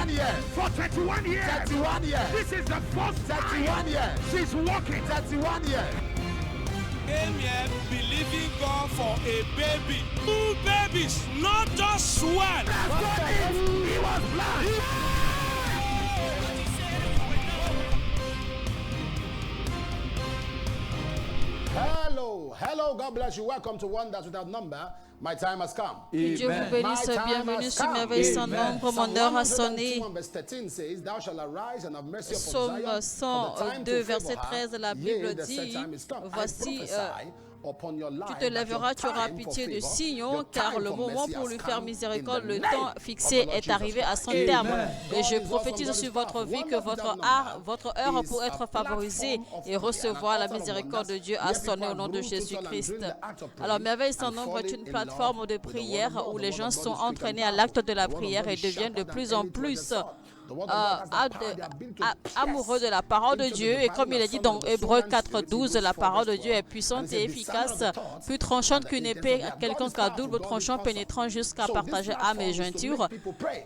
31 years. For 31 years. 31 years. This is the first 31 time years. she's walking. 31 years. Came here believing God for a baby. 2 babies, not just one. He was blind. Hello, God bless you. Welcome to Wonders Without Number. My time has come. Que Dieu vous bénisse. Bienvenue sur Merveille sans nombre. Mon heure a sonné. Psaume 102, verset 13, la Bible dit, voici, tu te lèveras, tu auras pitié de Sion, car le moment pour lui faire miséricorde, le temps fixé est arrivé à son terme. Et je prophétise sur votre vie que votre heure pour être favorisée et recevoir la miséricorde de Dieu a sonné au nom de Jésus-Christ. Alors, Merveille sans nombre est une plateforme de prière où les gens sont entraînés à l'acte de la prière et deviennent de plus en plus amoureux de la parole de Dieu. Et comme il est dit dans Hébreux 4:12, la parole de Dieu est puissante et efficace, plus tranchante qu'une épée quelconque à double tranchant, pénétrant jusqu'à partager âme et jointure,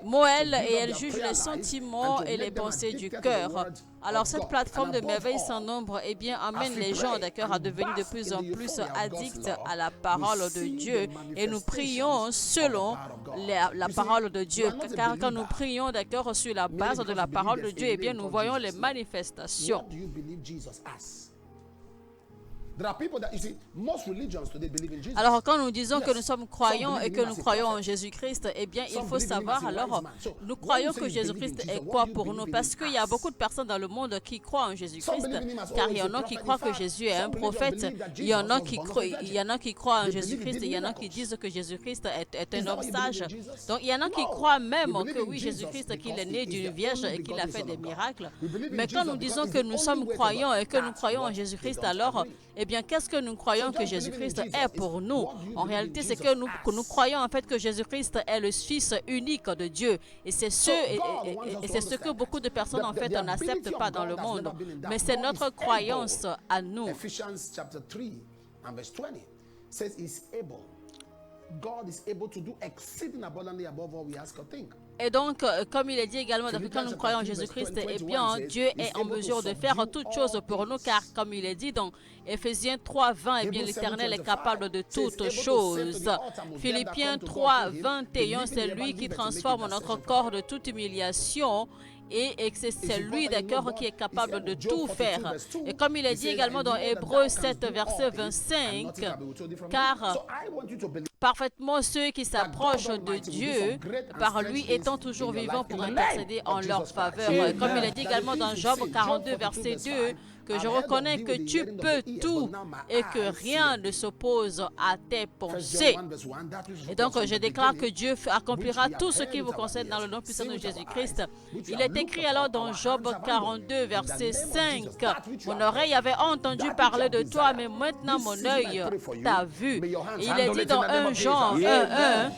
moelle, et elle juge les sentiments et les pensées du cœur. Alors cette plateforme de Merveille sans nombre, eh bien, amène les gens d'accord à devenir de plus en plus addicts à la parole de Dieu. Et nous prions selon la parole de Dieu. Car quand nous prions d'accord sur la base de la parole de Dieu, eh bien, nous voyons les manifestations. Alors, quand nous disons que nous sommes croyants et que nous croyons en Jésus-Christ, eh bien, il faut savoir, alors, nous croyons que Jésus-Christ est quoi pour nous? Parce qu'il y a beaucoup de personnes dans le monde qui croient en Jésus-Christ, car il y en a qui croient que Jésus est un prophète, il y en a qui croient en Jésus-Christ, il y en a qui disent que Jésus-Christ est un homme sage. Donc, il y en a qui croient même que oui, Jésus-Christ, qu'il est né d'une vierge et qu'il a fait des miracles. Mais quand nous disons que nous sommes croyants et que nous croyons en Jésus-Christ, alors, eh bien, qu'est-ce que nous croyons que Jésus-Christ est pour nous? En réalité, c'est que nous croyons en fait que Jésus-Christ est le Fils unique de Dieu. Et c'est ce que beaucoup de personnes en fait n'acceptent pas dans le monde. Mais c'est notre croyance à nous. Et donc, comme il est dit également, quand nous croyons en Jésus-Christ, eh bien, Dieu est en mesure de faire toutes choses pour nous, car comme il est dit dans Éphésiens 3:20, eh bien, l'Éternel est capable de toutes choses. Philippiens 3:21, c'est lui qui transforme notre corps de toute humiliation. Et c'est lui, d'accord, qui est capable de tout faire. Et comme il est dit également dans Hébreux 7, verset 25, car parfaitement ceux qui s'approchent de Dieu, par lui étant toujours vivants pour intercéder en leur faveur. Comme il est dit également dans Job 42, verset 2, que je reconnais que tu peux tout et que rien ne s'oppose à tes pensées. Et donc, je déclare que Dieu accomplira tout ce qui vous concerne dans le nom puissant de Jésus-Christ. Il est écrit alors dans Job 42, verset 5, « Mon oreille avait entendu parler de toi, mais maintenant mon œil t'a vu. » Il est dit dans 1 Jean 1:1,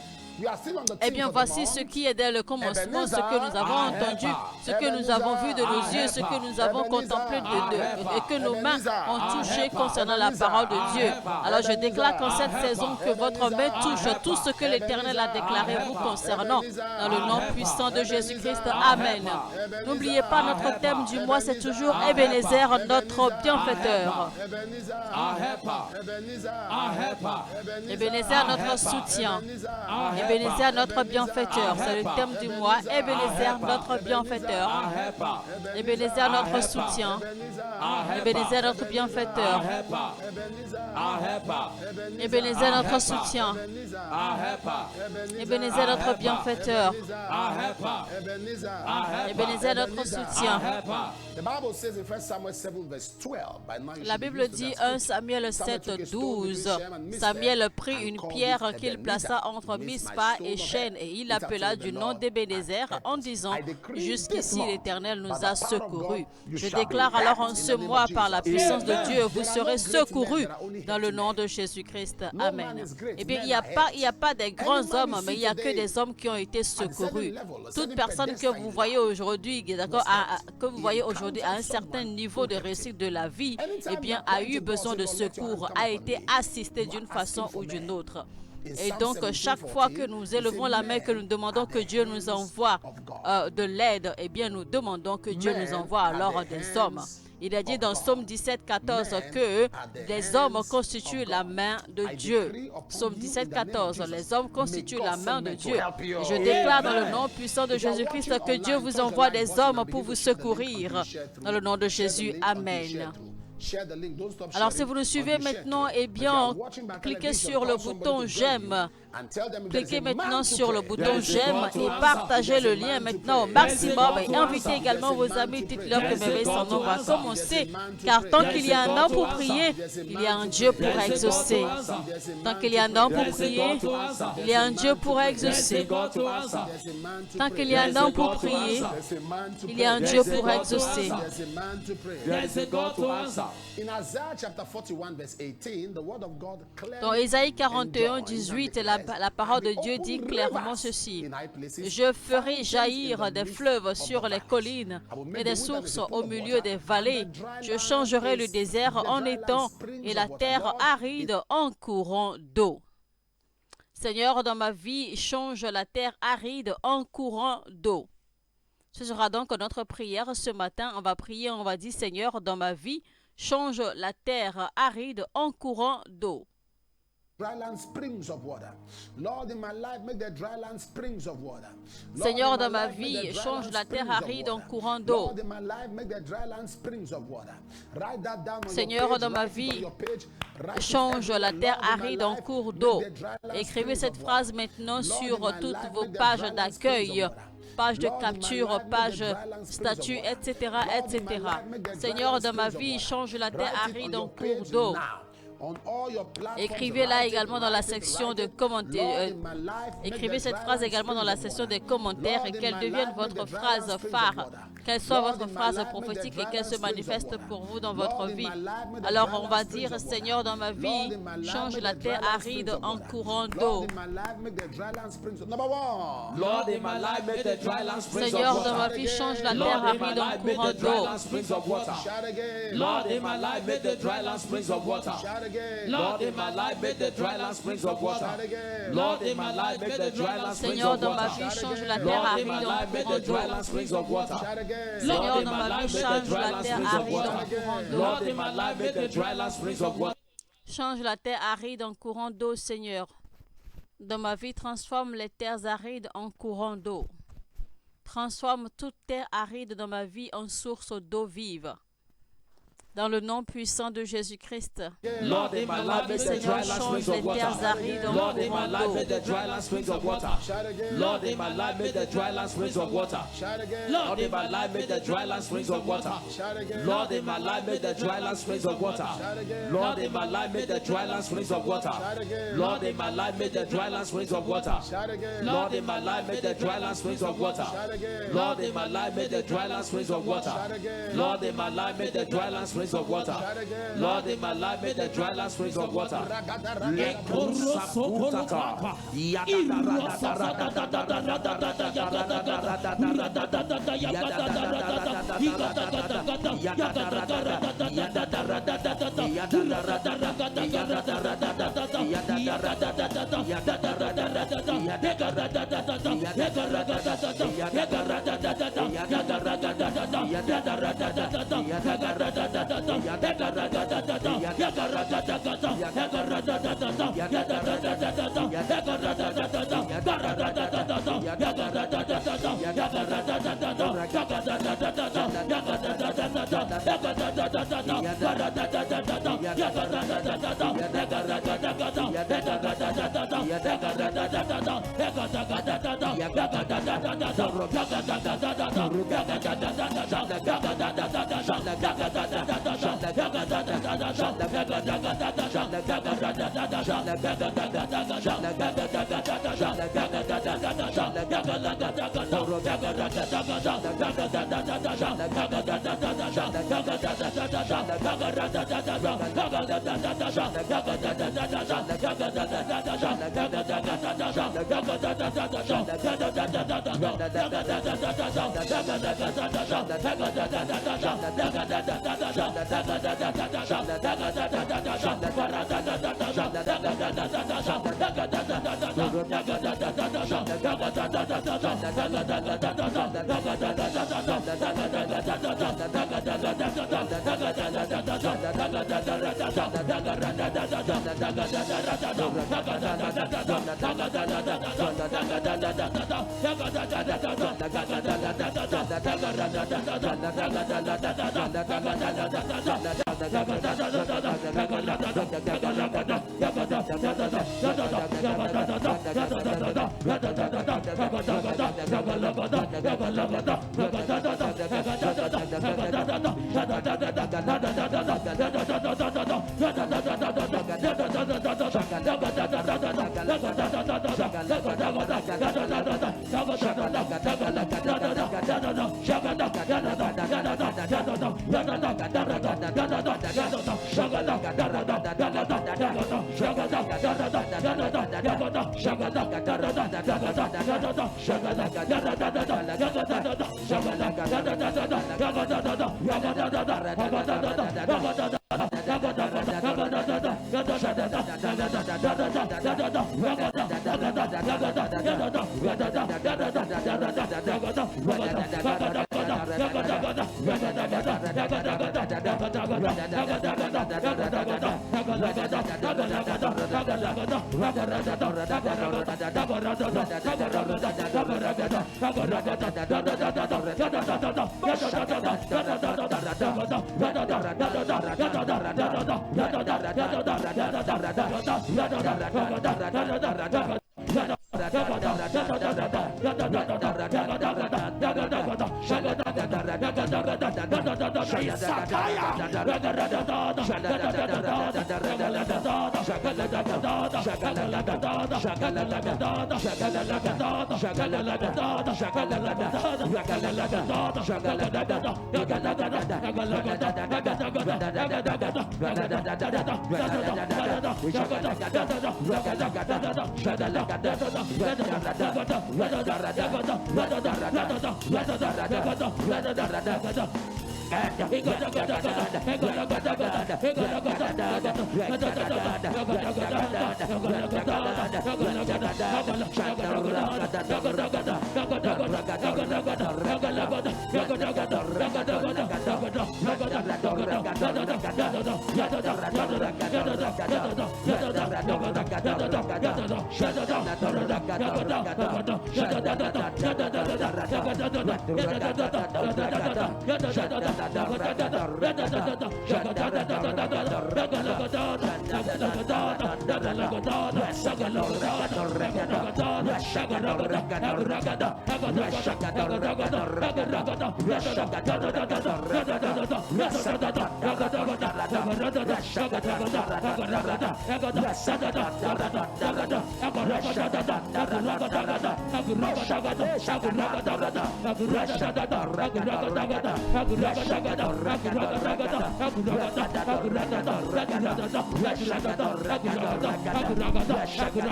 eh bien, voici ce qui est dès le commencement, ce que nous avons entendu, ce que nous avons vu de nos yeux, ce que nous avons contemplé et que nos mains ont touché concernant la parole de Dieu. Alors, je déclare qu'en cette saison, que votre main touche tout ce que l'Éternel a déclaré vous concernant, dans le nom puissant de Jésus-Christ. Amen. N'oubliez pas, notre thème du mois, c'est toujours Ebenezer, notre bienfaiteur. Ebenezer, notre soutien. Ebenezer, notre bienfaiteur. C'est le thème du mois. Ebenezer, notre bienfaiteur. Ebenezer, notre soutien. Ebenezer, notre bienfaiteur. Ebenezer, notre soutien. Ebenezer, notre bienfaiteur. Ebenezer, notre soutien. La Bible dit 1 Samuel 7, 12. Samuel prit une pierre qu'il plaça entre Mispa et Chêne et il l'appela du nom d'Ebenezer en disant « Jusqu'ici l'Éternel nous a secourus. » Je déclare alors en ce mois par la puissance de Dieu, vous serez secourus dans le nom de Jésus-Christ. Amen. Eh bien, il n'y a pas des grands hommes, mais il n'y a que des hommes qui ont été secourus. Toute personne que vous voyez aujourd'hui, d'accord, que vous voyez aujourd'hui à un certain niveau de réussite de la vie, eh bien, a eu besoin de secours, a été assisté d'une façon ou d'une autre. Et donc, chaque fois que nous élevons la main, que nous demandons que Dieu nous envoie de l'aide, eh bien, nous demandons que Dieu nous envoie alors des hommes. Il a dit dans Psaume 17, 14 que les hommes constituent la main de Dieu. Psaume 17, 14, les hommes constituent la main de Dieu. Et je déclare dans le nom puissant de Jésus-Christ que Dieu vous envoie des hommes pour vous secourir. Dans le nom de Jésus, Amen. Alors, si vous nous suivez maintenant, eh bien, cliquez sur le bouton j'aime. Cliquez maintenant sur le bouton j'aime et partagez le lien maintenant au maximum. Et invitez également vos amis. Dites-leur que merveille son nom va commencer. Car tant qu'il y a un homme pour prier, il y a un Dieu pour exaucer. Tant qu'il y a un homme pour prier, il y a un Dieu pour exaucer. Tant qu'il y a un homme pour prier, il y a un Dieu pour exaucer. Dans Ésaïe 41, 18, la parole de Dieu dit clairement ceci. Je ferai jaillir des fleuves sur les collines et des sources au milieu des vallées. Je changerai le désert en étang et la terre aride en courant d'eau. Seigneur, dans ma vie, change la terre aride en courant d'eau. Ce sera donc notre prière ce matin. On va prier, on va dire, Seigneur, dans ma vie, change la terre aride en courant d'eau. Seigneur, dans ma vie, change la terre aride en courant d'eau. Seigneur, dans ma vie, change la terre aride en cours d'eau. Écrivez cette phrase maintenant sur toutes vos pages d'accueil, page de capture, page statut, etc., etc. Seigneur, dans ma vie, change la terre aride en cours d'eau. Écrivez-la également dans la section de commentaires. Écrivez cette phrase également dans la section des commentaires et qu'elle devienne votre phrase phare. Qu'elle soit votre phrase prophétique et qu'elle se manifeste pour vous dans votre vie. Alors on va dire, Seigneur, dans ma vie, change la terre aride en courant d'eau. Seigneur, dans ma vie, change la terre aride en courant d'eau. Lord, in my life, make the dry land springs of water. Lord, in my life, make the dry land springs of water. Lord, in my life, make the dry land springs Seigneur, of dans ma water. vie, change la terre aride en courant d'eau. Seigneur, dans ma vie, change la terre aride en courant d'eau. Lord, in my life, make the dry land springs of water. Change la terre aride en courant d'eau, Seigneur. Dans ma vie, transforme les terres arides en courant d'eau. Transforme toute terre aride dans ma vie en source d'eau vive. Dans le nom puissant de Jésus-Christ. Lord, in my life, make the dry land springs of water. Lord, in my life, make the dry land springs of water. Lord, in my life, make the dry land springs of water. Lord, in my life, make the dry land springs of water. Lord, in my life, make the dry land springs of water. Lord, in my life, make the dry land springs of water. Lord, in my life, make the dry land springs of water. Lord, in my life, make the dry land springs of water. Lord, in my life, make the dry land springs of water. Lord, in my life, make the dry land springs of water. Lord, in my life, make the dry land springs of water.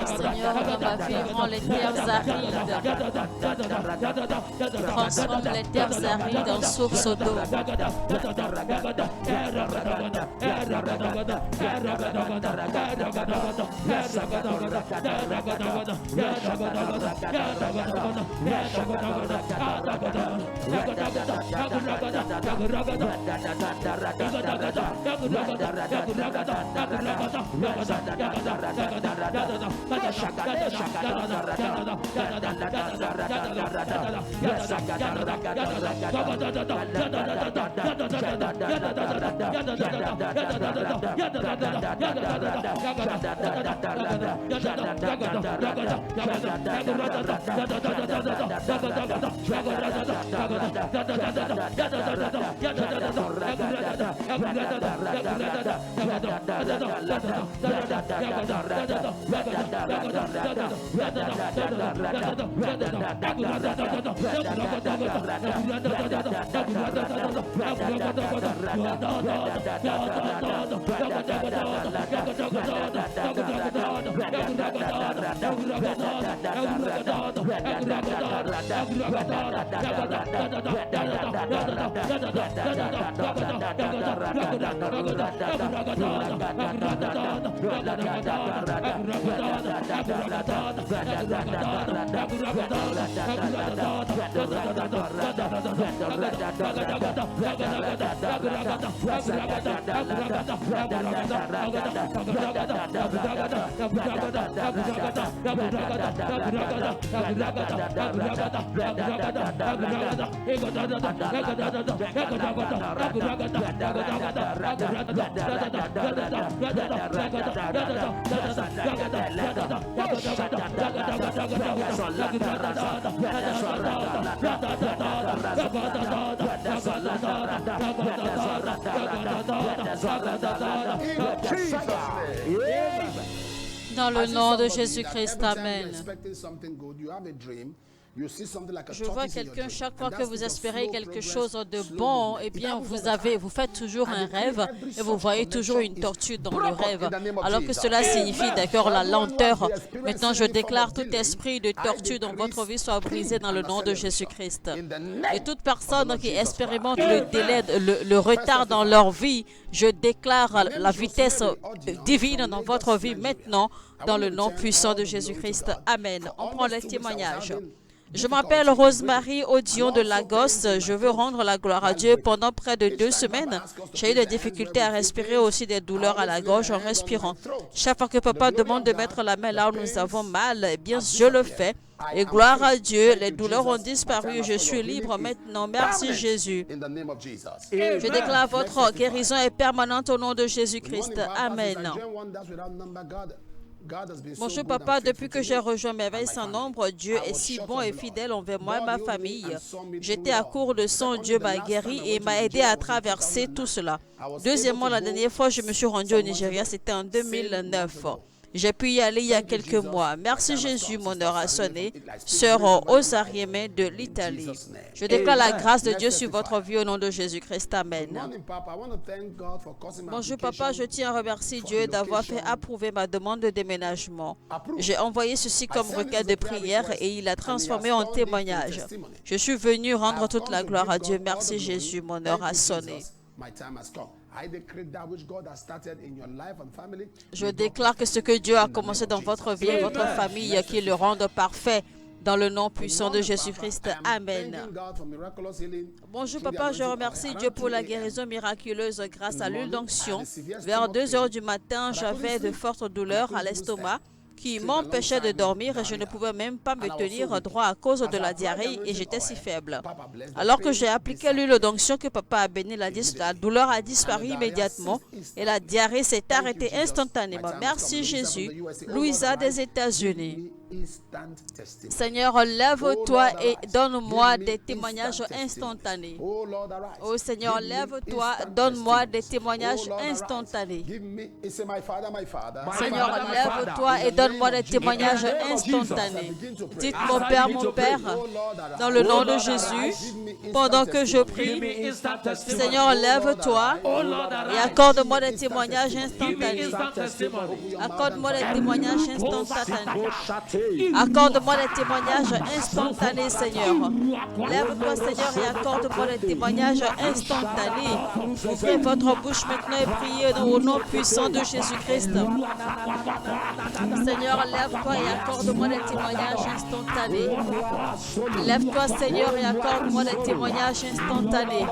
Seigneur, on va vivre les terres arides. Transforme les terres arides en sources d'eau. Dans le nom de Jésus-Christ, Amen. Je vois quelqu'un, chaque fois que vous espérez quelque chose de bon, eh bien, vous faites toujours un rêve et vous voyez toujours une tortue dans le rêve. Alors que cela signifie d'accord la lenteur. Maintenant, je déclare tout esprit de tortue dans votre vie soit brisé dans le nom de Jésus-Christ. Et toute personne qui expérimente le délai, le retard dans leur vie, je déclare la vitesse divine dans votre vie maintenant, dans le nom puissant de Jésus-Christ. Amen. On prend les témoignages. Je m'appelle Rosemary Odion de Lagos. Je veux rendre la gloire à Dieu. Pendant près de 2 semaines, j'ai eu des difficultés à respirer, aussi des douleurs à la gorge en respirant. Chaque fois que papa demande de mettre la main là où nous avons mal, eh bien, je le fais. Et gloire à Dieu, les douleurs ont disparu. Je suis libre maintenant. Merci Jésus. Je déclare votre guérison est permanente au nom de Jésus-Christ. Amen. Bonjour papa, depuis que j'ai rejoint Merveille sans nombre, Dieu est si bon et fidèle envers moi et ma famille. J'étais à court de sang, Dieu m'a guéri et m'a aidé à traverser tout cela. Deuxièmement, la dernière fois je me suis rendu au Nigeria, c'était en 2009. J'ai pu y aller il y a quelques mois. Merci Jésus, mon heure a sonné. Sœur Osarieme de l'Italie. Je déclare la grâce de Dieu sur votre vie au nom de Jésus-Christ. Amen. Bonjour papa, je tiens à remercier Dieu d'avoir fait approuver ma demande de déménagement. J'ai envoyé ceci comme requête de prière et il a transformé en témoignage. Je suis venu rendre toute la gloire à Dieu. Merci Jésus, mon heure a sonné. Je déclare que ce que Dieu a commencé dans votre vie et votre famille, qu'il le rende parfait dans le nom puissant de Jésus-Christ. Amen. Bonjour papa, je remercie Dieu pour la guérison miraculeuse grâce à l'huile d'onction. Vers 2 heures du matin, j'avais de fortes douleurs à l'estomac qui m'empêchait de dormir et je ne pouvais même pas me tenir droit à cause de la diarrhée et j'étais si faible. Alors que j'ai appliqué l'huile d'onction que papa a béni, la douleur a disparu immédiatement et la diarrhée s'est arrêtée instantanément. Merci Jésus. Louisa des États-Unis. Seigneur, lève-toi et donne-moi des témoignages instantanés. Oh Seigneur, lève-toi, donne-moi des témoignages instantanés. Seigneur, lève-toi et donne-moi des témoignages instantanés. Dites mon Père, dans le nom de Jésus, pendant que je prie, Seigneur, lève-toi et accorde-moi des témoignages instantanés. Accorde-moi des témoignages instantanés. Accorde-moi des témoignages instantanés, Seigneur. Lève-toi, Seigneur, et accorde-moi des témoignages instantanés. Ouvrez votre bouche maintenant et priez au nom puissant de Jésus-Christ. Seigneur, lève-toi et accorde-moi des témoignages instantanés. Lève-toi, Seigneur, et accorde-moi des témoignages instantanés.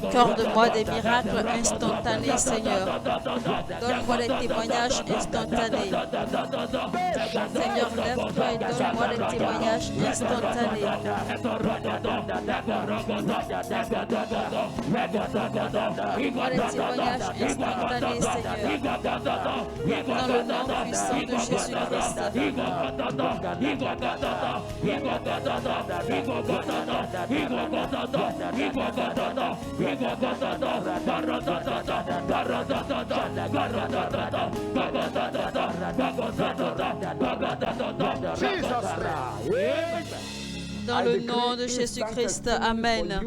Accorde-moi des miracles instantanés, Seigneur. Donne-moi des témoignages instantanés. Seigneur, lève-toi et donne-moi des témoignages instantanés. Donne-moi des témoignages instantanés, Seigneur. Dans le nom puissant de Jésus-Christ. Dans le nom de Jésus-Christ, Amen.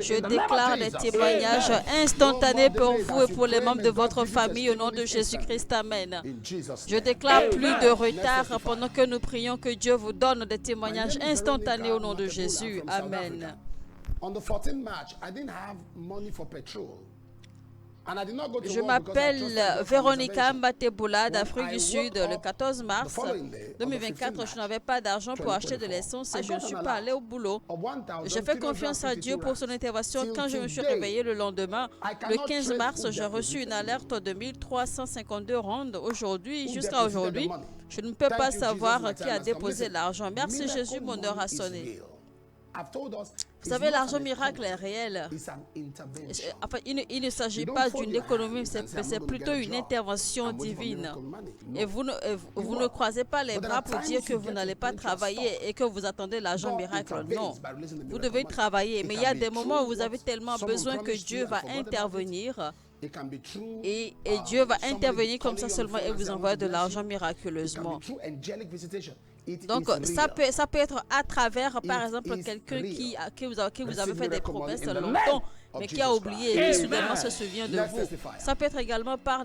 Je déclare des témoignages instantanés pour vous et pour les membres de votre famille au nom de Jésus-Christ, Amen. Je déclare plus de retard pendant que nous prions que Dieu vous donne des témoignages instantanés au nom de Jésus, Amen. On the 14th March, I didn't have money for petrol. Je m'appelle Véronica Mateboula d'Afrique du Sud. Le 14 mars 2024, je n'avais pas d'argent pour acheter de l'essence et je ne suis pas allé au boulot. J'ai fait confiance à Dieu pour son intervention. Quand je me suis réveillé le lendemain, le 15 mars, j'ai reçu une alerte de 1352 rondes. Aujourd'hui, jusqu'à aujourd'hui, je ne peux pas savoir qui a déposé l'argent. Merci Jésus, mon heure a sonné. Vous savez, l'argent miracle est réel. Enfin, il ne s'agit pas d'une économie, c'est plutôt une intervention divine. Et vous ne croisez pas les bras pour dire que vous n'allez pas travailler et que vous attendez l'argent miracle. Non, vous devez travailler. Mais il y a des moments où vous avez tellement besoin que Dieu va intervenir. Et Dieu va intervenir comme ça seulement et vous envoyer de l'argent miraculeusement. Donc, ça peut être à travers, par exemple, quelqu'un qui vous avez fait des promesses longtemps, mais qui a oublié et qui soudainement se souvient de vous. Ça peut être également par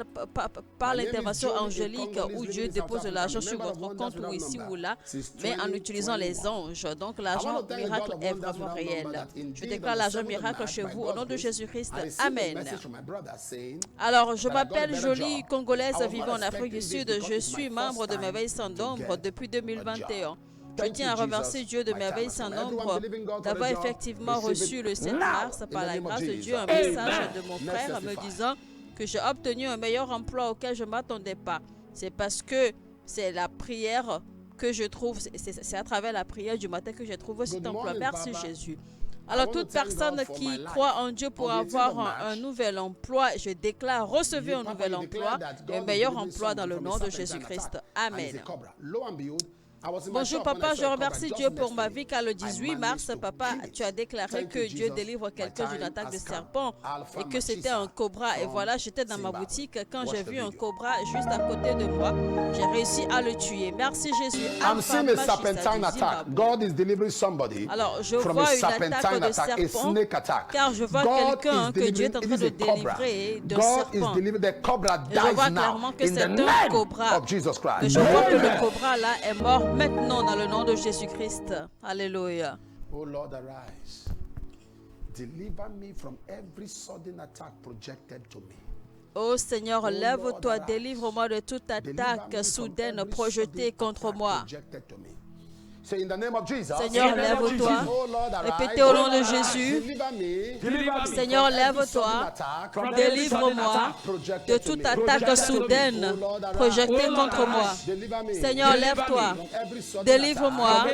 l'intervention angélique où Dieu dépose de l'argent sur votre compte ou ici ou là, mais en utilisant les anges. Donc, l'argent miracle est vraiment réel. Je déclare l'argent miracle chez vous au nom de Jésus-Christ. Amen. Alors, je m'appelle Jolie, Congolaise vivant en Afrique du Sud. Je suis membre de Merveilles sans nombre depuis 2021. Je tiens à remercier Dieu de Merveilles sans nombre d'avoir effectivement reçu le 7 mars par la grâce de Dieu un message de mon frère me disant que j'ai obtenu un meilleur emploi auquel je ne m'attendais pas. C'est parce que c'est la prière que je trouve, c'est à travers la prière du matin que j'ai trouvé cet emploi. Merci Jésus. Alors, toute personne qui croit en Dieu pour avoir un nouvel emploi, je déclare, recevez un nouvel emploi, un meilleur emploi dans le nom de Jésus-Christ. Amen. Bonjour papa, je remercie Dieu pour ma vie car le 18 mars, papa, tu as déclaré que Dieu délivre quelqu'un d'une attaque de serpent et que c'était un cobra. Et voilà, j'étais dans ma boutique quand j'ai vu un cobra juste à côté de moi. J'ai réussi à le tuer. Merci Jésus. I'm seeing a serpentine attack. God is delivering somebody from a serpentine attack, a snake attack. Car je vois quelqu'un que Dieu est en train de délivrer d'un serpent. The cobra Et je vois dies clairement now que in c'est the un name cobra. of Jesus Mais Christ. je vois que le cobra là est mort maintenant dans le nom de Jésus-Christ. Alléluia. Oh Lord, arise. Deliver me from every sudden attack projected to me. Ô Seigneur, lève-toi, délivre-moi de toute attaque soudaine projetée contre moi. Say in the name of Jesus. Seigneur, lève-toi. Oh Lord, arise. Répétez au nom de Jésus. Deliver me. Seigneur, lève-toi. Délivre-moi de toute attaque soudaine projetée contre moi. Seigneur, lève-toi. Délivre-moi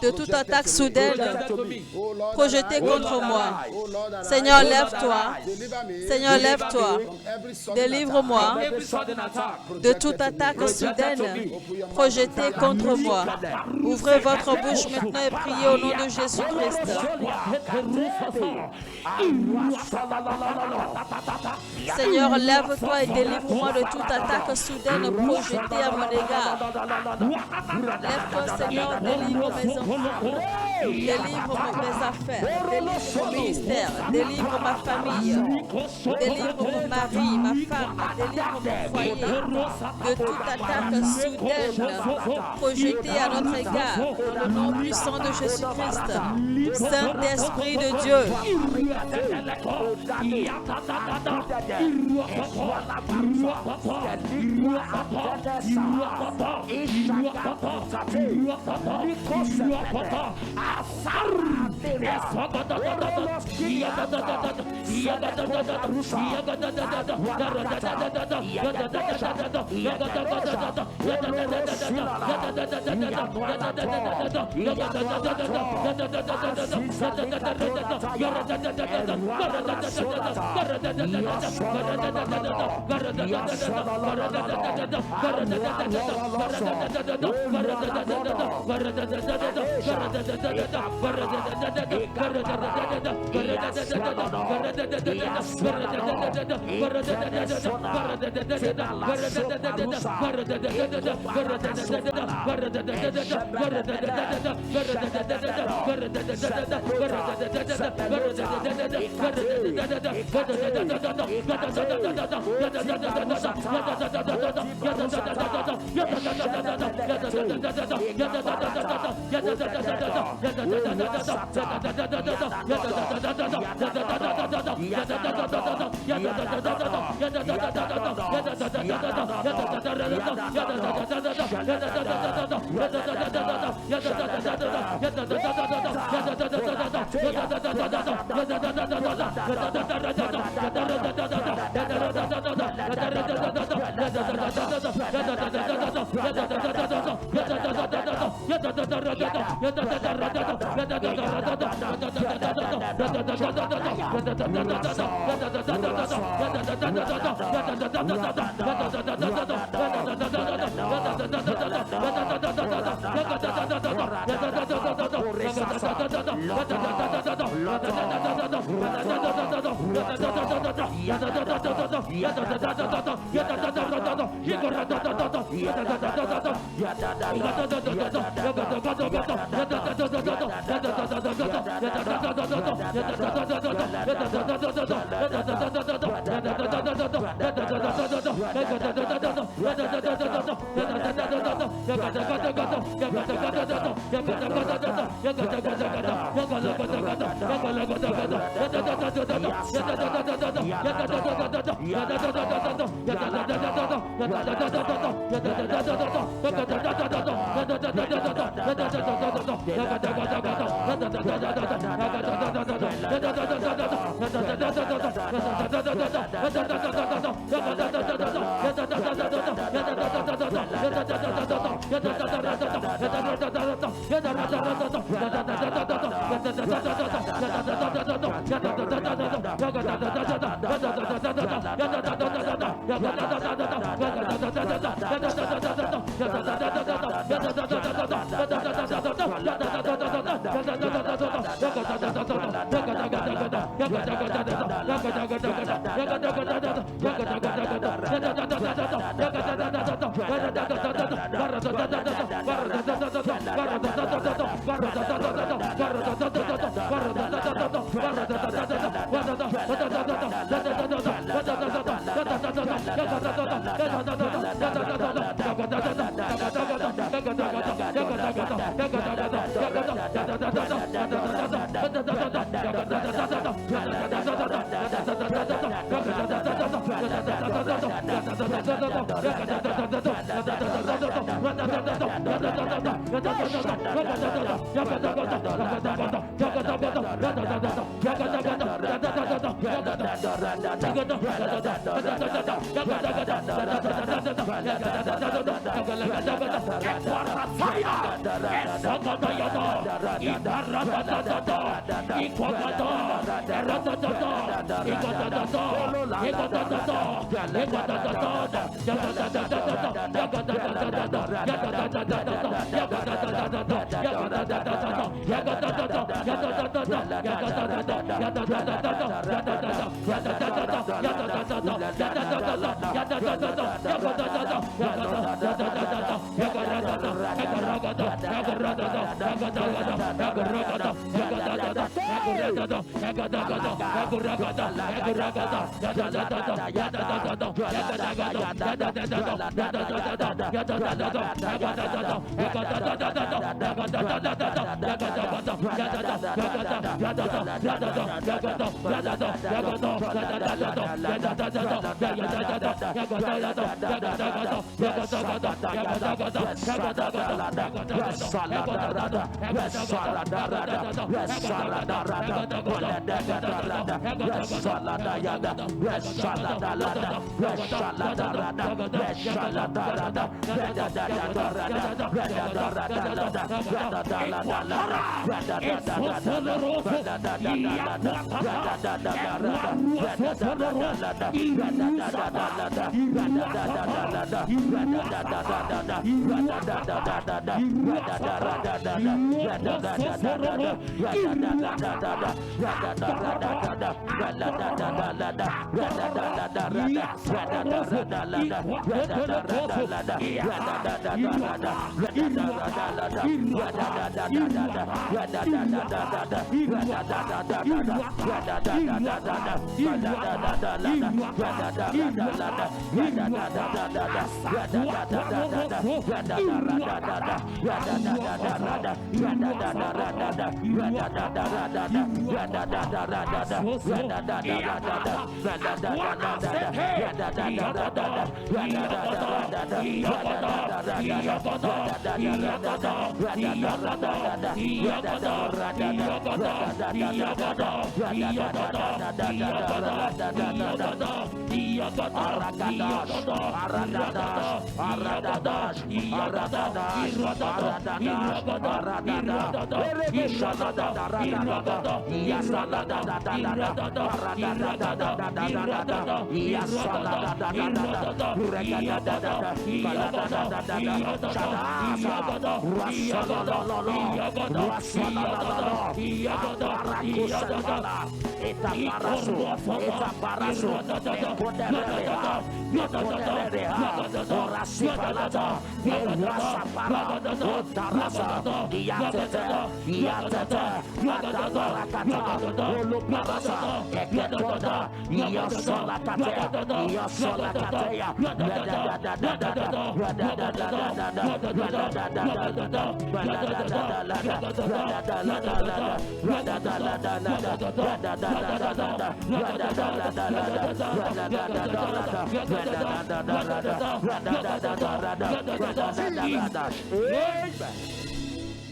de toute attaque soudaine projetée contre moi. Seigneur, lève-toi. Seigneur, lève-toi. Délivre-moi de toute attaque soudaine projetée contre moi. Ouvrez votre bouche maintenant et priez au nom de Jésus-Christ. Seigneur, lève-toi et délivre-moi de toute attaque soudaine projetée à mon égard. Lève-toi, Seigneur, délivre mes enfants, délivre mes affaires, délivre mon ministère, délivre ma famille, délivre mon mari, ma femme, délivre mon foyer de toute attaque soudaine projetée à notre égard. Dans le nom puissant de Jésus-Christ, Saint-Esprit de Dieu.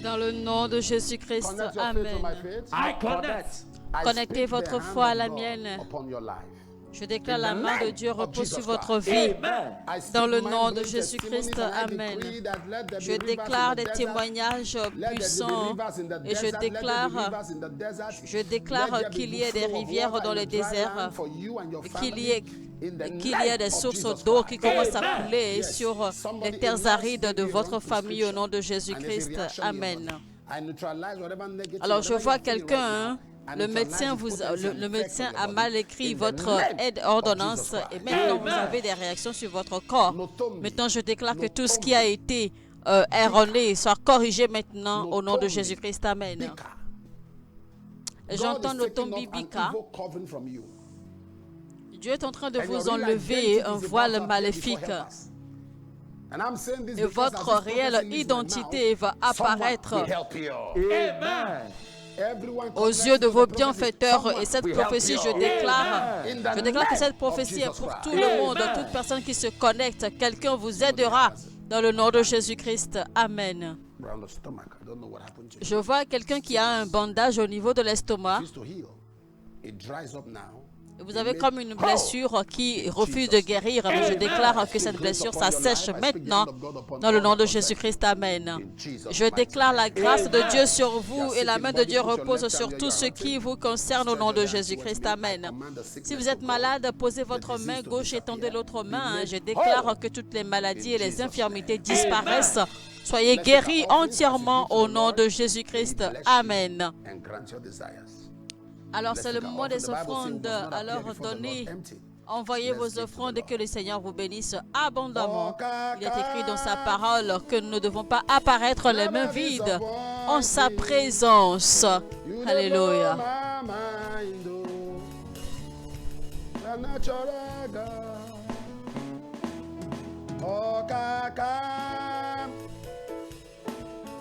Dans le nom de Jésus-Christ, Amen. Connectez votre foi à la mienne. Je déclare la main de Dieu repose sur votre vie. Dans le nom de Jésus-Christ, Amen. Je déclare des témoignages puissants et je déclare qu'il y ait des rivières dans les déserts, qu'il y ait des sources d'eau qui commencent à couler sur les terres arides de votre famille au nom de Jésus-Christ. Amen. Alors je vois quelqu'un, le médecin a mal écrit votre ordonnance et maintenant vous avez des réactions sur votre corps. Maintenant je déclare que tout ce qui a été erroné soit corrigé maintenant au nom de Jésus-Christ. Amen. J'entends Notombi Bika. Dieu est en train de vous enlever un voile maléfique. Et votre réelle identité va apparaître aux yeux de vos bienfaiteurs. Et cette prophétie, je déclare que cette prophétie est pour tout le monde, toute personne qui se connecte. Quelqu'un vous aidera dans le nom de Jésus-Christ. Amen. Je vois quelqu'un qui a un bandage au niveau de l'estomac. Vous avez comme une blessure qui refuse de guérir. Mais je déclare que cette blessure s'assèche maintenant dans le nom de Jésus-Christ. Amen. Je déclare la grâce de Dieu sur vous et la main de Dieu repose sur tout ce qui vous concerne au nom de Jésus-Christ. Amen. Si vous êtes malade, posez votre main gauche et tendez l'autre main. Je déclare que toutes les maladies et les infirmités disparaissent. Soyez guéris entièrement au nom de Jésus-Christ. Amen. Alors, c'est le moment des offrandes. Alors, donnez, envoyez vos offrandes et que le Seigneur vous bénisse abondamment. Il est écrit dans sa parole que nous ne devons pas apparaître les mains vides en sa présence. Alléluia.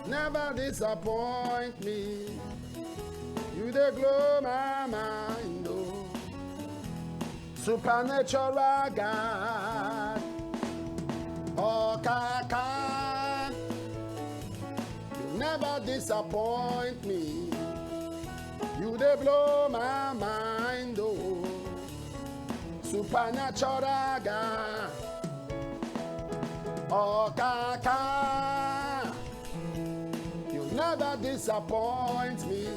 Never disappoint me. You dey blow my mind, oh. Supernatural God. Oh, Kaka. You never disappoint me. You dey blow my mind, oh. Supernatural God. Oh, Kaka. You never disappoint me.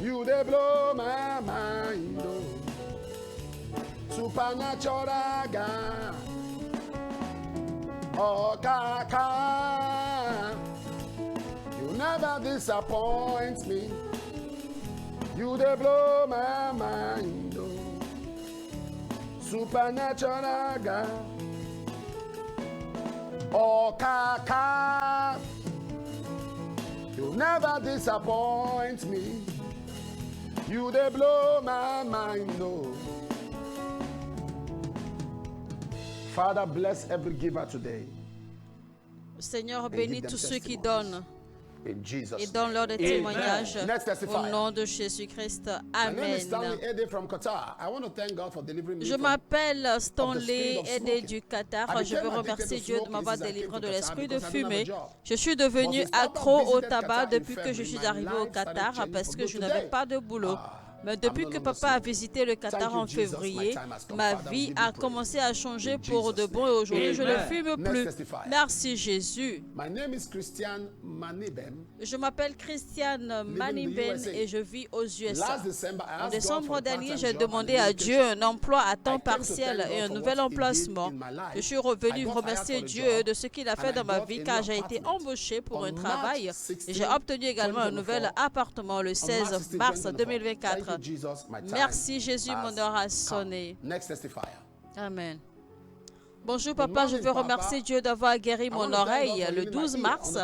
You dey blow my mind, oh. Supernatural God. Oh, Kaka. You never disappoint me. You dey blow my mind, oh. Supernatural God. Oh, Kaka. You never disappoint me. You dey blow my mind, oh. Father, bless every giver today. Seigneur, bénis tous ceux qui donnent et donne-leur des témoignages au nom de Jésus-Christ. Amen. Je m'appelle Stanley Ede du Qatar. Je veux remercier Dieu de m'avoir délivré de l'esprit de fumée. Je suis devenu accro au tabac depuis que je suis arrivé au Qatar parce que je n'avais pas de boulot. Mais depuis que papa a visité le Qatar en février, ma vie a commencé à changer pour de bon et aujourd'hui je ne fume plus. Merci Jésus. Je m'appelle Christiane Manibem et je vis aux USA. En décembre dernier, j'ai demandé à Dieu un emploi à temps partiel et un nouvel emplacement. Je suis revenu remercier Dieu de ce qu'il a fait dans ma vie car j'ai été embauché pour un travail et j'ai obtenu également un nouvel appartement le 16 mars 2024. Merci Jésus, mon heure a sonné. Amen. Bonjour papa, je veux remercier Dieu d'avoir guéri mon oreille. Le 12 mars,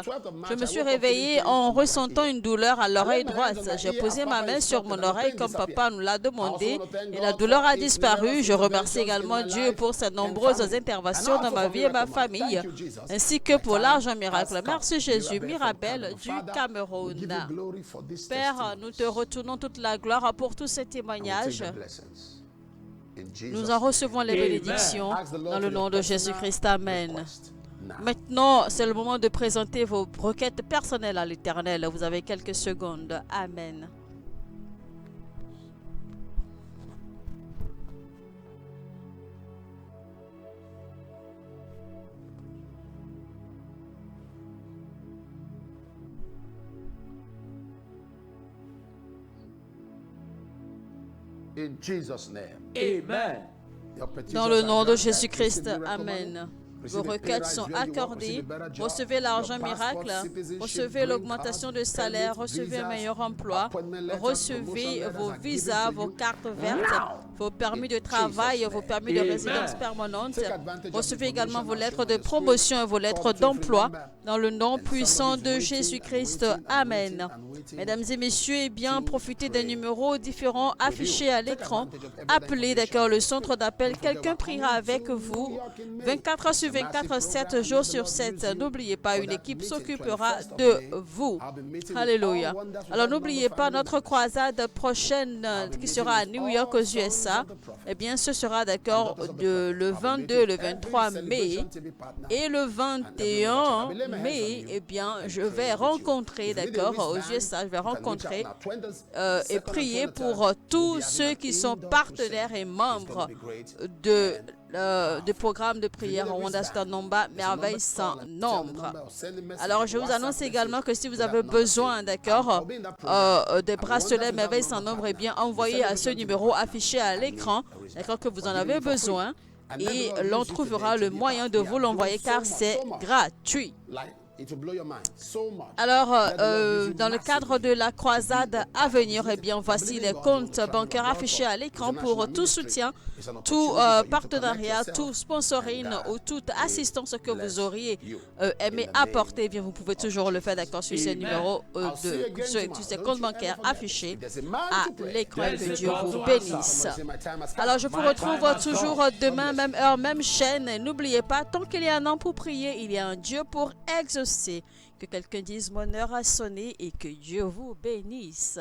je me suis réveillée en ressentant une douleur à l'oreille droite. J'ai posé ma main sur mon oreille comme papa nous l'a demandé et la douleur a disparu. Je remercie également Dieu pour ses nombreuses interventions dans ma vie et ma famille, ainsi que pour l'argent miracle. Merci Jésus. Mirabel du Cameroun. Père, nous te retournons toute la gloire pour tous ces témoignages. Nous en recevons les bénédictions dans le nom de Jésus-Christ. Amen. Maintenant, c'est le moment de présenter vos requêtes personnelles à l'Éternel. Vous avez quelques secondes. Amen. In Jesus' name. Amen. Dans le nom de Jésus-Christ. Amen. Vos requêtes sont accordées. Recevez l'argent miracle. Recevez l'augmentation de salaire. Recevez un meilleur emploi. Recevez vos visas, vos cartes vertes, vos permis de travail, vos permis de résidence permanente. Recevez également vos lettres de promotion et vos lettres d'emploi. Dans le nom puissant de Jésus-Christ. Amen. Mesdames et messieurs, eh bien, profitez des numéros différents affichés à l'écran. Appelez, d'accord, le centre d'appel. Quelqu'un priera avec vous 24 heures sur 24, 7 jours sur 7. N'oubliez pas, une équipe s'occupera de vous. Alléluia. Alors n'oubliez pas notre croisade prochaine qui sera à New York aux USA. Eh bien, ce sera d'accord le 22, le 23 mai. Et le 21 mai, eh bien, je vais rencontrer, d'accord, aux USA, je vais rencontrer et prier pour tous ceux qui sont partenaires et membres de programme de prière Wonders Nomba, merveille sans nombre. Alors, je vous annonce également que si vous avez besoin, d'accord, des bracelets merveille sans nombre, eh bien, envoyez à ce numéro affiché à l'écran, d'accord, que vous en avez besoin, et l'on trouvera le moyen de vous l'envoyer car c'est gratuit. Alors, dans le cadre de la croisade à venir, eh bien, voici les comptes bancaires affichés à l'écran pour tout soutien, tout partenariat, tout sponsoring ou toute assistance que vous auriez aimé apporter. Eh bien, vous pouvez toujours le faire, d'accord, sur ces numéros, sur ces comptes bancaires affichés à l'écran. Que Dieu vous bénisse. Alors, je vous retrouve toujours demain, même heure, même chaîne. N'oubliez pas, tant qu'il y a un an pour prier, il y a un Dieu pour exaucer. Que quelqu'un dise mon heure a sonné et que Dieu vous bénisse.